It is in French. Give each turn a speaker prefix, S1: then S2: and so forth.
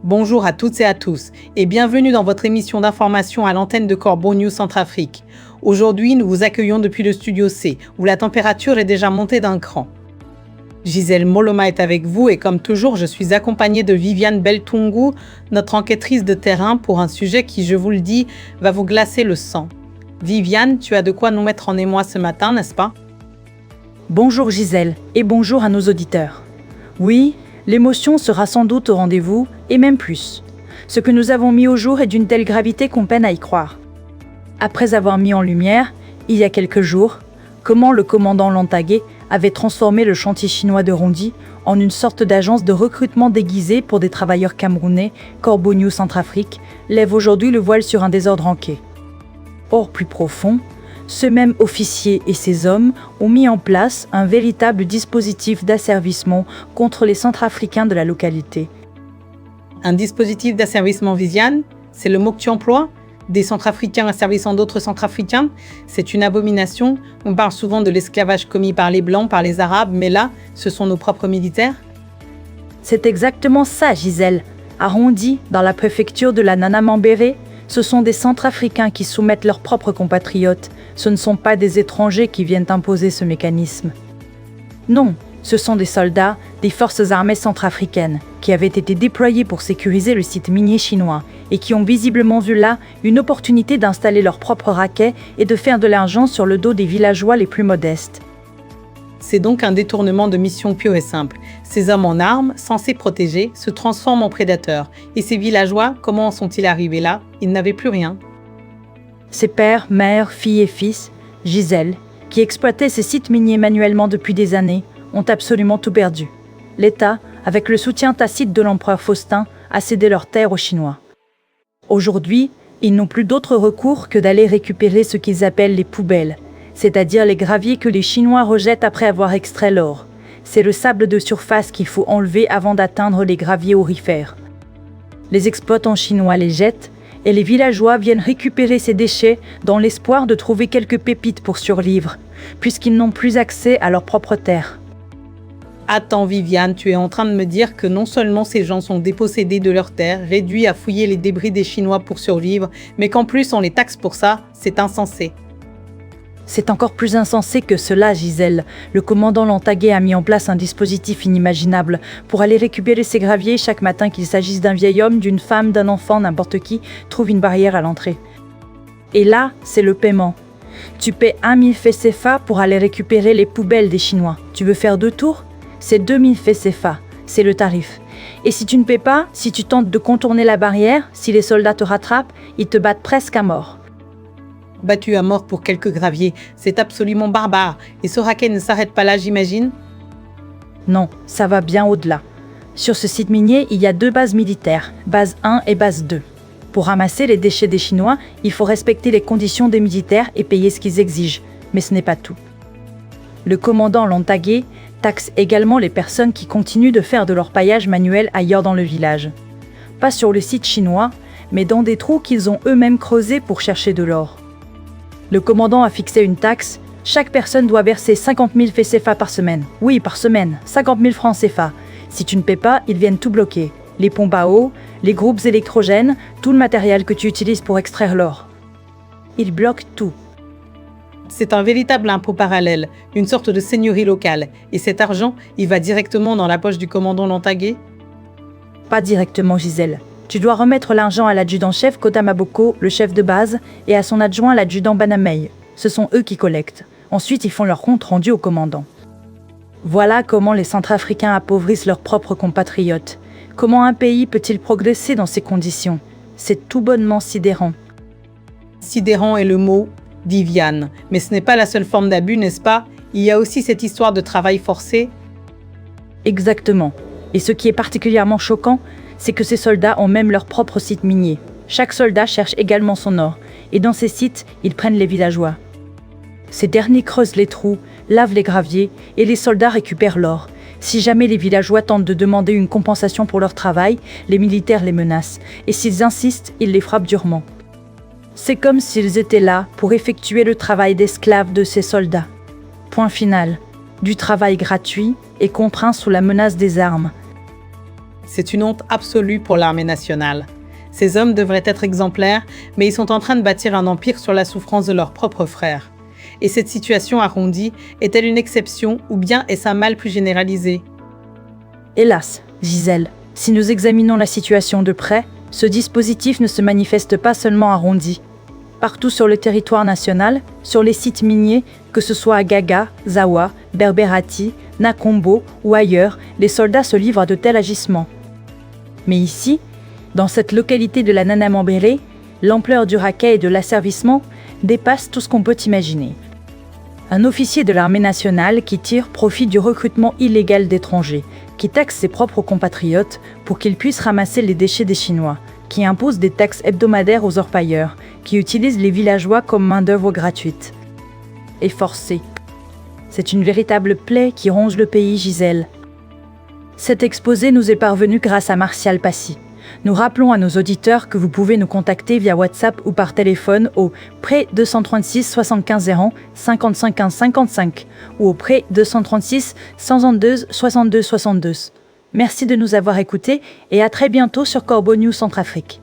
S1: Bonjour à toutes et à tous et bienvenue dans votre émission d'information à l'antenne de Corbeau News Centrafrique. Aujourd'hui, nous vous accueillons depuis le studio C où la température est déjà montée d'un cran. Gisèle Moloma est avec vous et comme toujours, je suis accompagnée de Viviane Beltungu, notre enquêtrice de terrain pour un sujet qui, je vous le dis, va vous glacer le sang. Viviane, tu as de quoi nous mettre en émoi ce matin, n'est-ce pas?
S2: Bonjour Gisèle et bonjour à nos auditeurs. Oui, l'émotion sera sans doute au rendez-vous et même plus. Ce que nous avons mis au jour est d'une telle gravité qu'on peine à y croire. Après avoir mis en lumière, il y a quelques jours, comment le commandant Lantagué avait transformé le chantier chinois de Rondi en une sorte d'agence de recrutement déguisée pour des travailleurs camerounais, Corbeau News Centrafrique lève aujourd'hui le voile sur un désordre enqué. Or, plus profond, ce même officier et ses hommes ont mis en place un véritable dispositif d'asservissement contre les Centrafricains de la localité.
S1: Un dispositif d'asservissement, Viviane, c'est le mot que tu emploies? Des Centrafricains asservissant d'autres Centrafricains? C'est une abomination. On parle souvent de l'esclavage commis par les Blancs, par les Arabes, mais là, ce sont nos propres militaires?
S2: C'est exactement ça, Gisèle. À Rondi, dans la préfecture de la Nana Mambéré, ce sont des Centrafricains qui soumettent leurs propres compatriotes. Ce ne sont pas des étrangers qui viennent imposer ce mécanisme. Non, ce sont des soldats des forces armées centrafricaines qui avaient été déployés pour sécuriser le site minier chinois et qui ont visiblement vu là une opportunité d'installer leurs propres raquets et de faire de l'argent sur le dos des villageois les plus modestes.
S1: C'est donc un détournement de mission pur et simple. Ces hommes en armes, censés protéger, se transforment en prédateurs. Et ces villageois, comment en sont-ils arrivés là? Ils n'avaient plus rien.
S2: Ses pères, mères, filles et fils, Gisèle, qui exploitaient ces sites miniers manuellement depuis des années, ont absolument tout perdu. L'État, avec le soutien tacite de l'empereur Faustin, a cédé leurs terres aux Chinois. Aujourd'hui, ils n'ont plus d'autre recours que d'aller récupérer ce qu'ils appellent les poubelles, c'est-à-dire les graviers que les Chinois rejettent après avoir extrait l'or. C'est le sable de surface qu'il faut enlever avant d'atteindre les graviers aurifères. Les exploitants chinois les jettent et les villageois viennent récupérer ces déchets dans l'espoir de trouver quelques pépites pour survivre, puisqu'ils n'ont plus accès à leurs propres terres.
S1: Attends Viviane, tu es en train de me dire que non seulement ces gens sont dépossédés de leurs terres, réduits à fouiller les débris des Chinois pour survivre, mais qu'en plus on les taxe pour ça, c'est insensé.
S2: C'est encore plus insensé que cela, Gisèle. Le commandant Lantagué a mis en place un dispositif inimaginable pour aller récupérer ces graviers chaque matin, qu'il s'agisse d'un vieil homme, d'une femme, d'un enfant, n'importe qui, trouve une barrière à l'entrée. Et là, c'est le paiement. Tu paies 1000 francs CFA pour aller récupérer les poubelles des Chinois. Tu veux faire 2 tours? C'est 2000 francs CFA. C'est le tarif. Et si tu ne paies pas, si tu tentes de contourner la barrière, si les soldats te rattrapent, ils te battent presque à mort.
S1: Battu à mort pour quelques graviers, c'est absolument barbare. Et ce racket ne s'arrête pas là, j'imagine?
S2: Non, ça va bien au-delà. Sur ce site minier, il y a 2 bases militaires, base 1 et base 2. Pour ramasser les déchets des Chinois, il faut respecter les conditions des militaires et payer ce qu'ils exigent. Mais ce n'est pas tout. Le commandant Lantagué taxe également les personnes qui continuent de faire de l'orpaillage manuel ailleurs dans le village. Pas sur le site chinois, mais dans des trous qu'ils ont eux-mêmes creusés pour chercher de l'or. Le commandant a fixé une taxe. Chaque personne doit verser 50 000 francs CFA par semaine. Oui, par semaine, 50 000 francs CFA. Si tu ne paies pas, ils viennent tout bloquer. Les pompes à eau, les groupes électrogènes, tout le matériel que tu utilises pour extraire l'or. Ils bloquent tout.
S1: C'est un véritable impôt parallèle, une sorte de seigneurie locale. Et cet argent, il va directement dans la poche du commandant Lantagué?
S2: Pas directement, Gisèle. Tu dois remettre l'argent à l'adjudant-chef Kota Maboko, le chef de base, et à son adjoint l'adjudant Banamei. Ce sont eux qui collectent. Ensuite, ils font leur compte rendu au commandant. Voilà comment les Centrafricains appauvrissent leurs propres compatriotes. Comment un pays peut-il progresser dans ces conditions? C'est tout bonnement sidérant.
S1: Sidérant est le mot, Viviane. Mais ce n'est pas la seule forme d'abus, n'est-ce pas? Il y a aussi cette histoire de travail forcé.
S2: Exactement. Et ce qui est particulièrement choquant, c'est que ces soldats ont même leur propre site minier. Chaque soldat cherche également son or, et dans ces sites, ils prennent les villageois. Ces derniers creusent les trous, lavent les graviers, et les soldats récupèrent l'or. Si jamais les villageois tentent de demander une compensation pour leur travail, les militaires les menacent, et s'ils insistent, ils les frappent durement. C'est comme s'ils étaient là pour effectuer le travail d'esclaves de ces soldats. Point final. Du travail gratuit et contraint sous la menace des armes.
S1: C'est une honte absolue pour l'armée nationale. Ces hommes devraient être exemplaires, mais ils sont en train de bâtir un empire sur la souffrance de leurs propres frères. Et cette situation arrondie est-elle une exception ou bien est-ce un mal plus généralisé?
S2: Hélas, Gisèle, si nous examinons la situation de près, ce dispositif ne se manifeste pas seulement arrondi. Partout sur le territoire national, sur les sites miniers, que ce soit à Gaga, Zawa, Berberati, Nakombo ou ailleurs, les soldats se livrent à de tels agissements. Mais ici, dans cette localité de la Nanamambéré, l'ampleur du racket et de l'asservissement dépasse tout ce qu'on peut imaginer. Un officier de l'armée nationale qui tire profit du recrutement illégal d'étrangers, qui taxe ses propres compatriotes pour qu'ils puissent ramasser les déchets des Chinois, qui impose des taxes hebdomadaires aux orpailleurs, qui utilise les villageois comme main-d'œuvre gratuite. Et forcée. C'est une véritable plaie qui ronge le pays, Gisèle. Cet exposé nous est parvenu grâce à Martial Passy. Nous rappelons à nos auditeurs que vous pouvez nous contacter via WhatsApp ou par téléphone au près 236 75 0 55 15 55 ou au près 236 122 62 62. Merci de nous avoir écoutés et à très bientôt sur Corbeau News Centrafrique.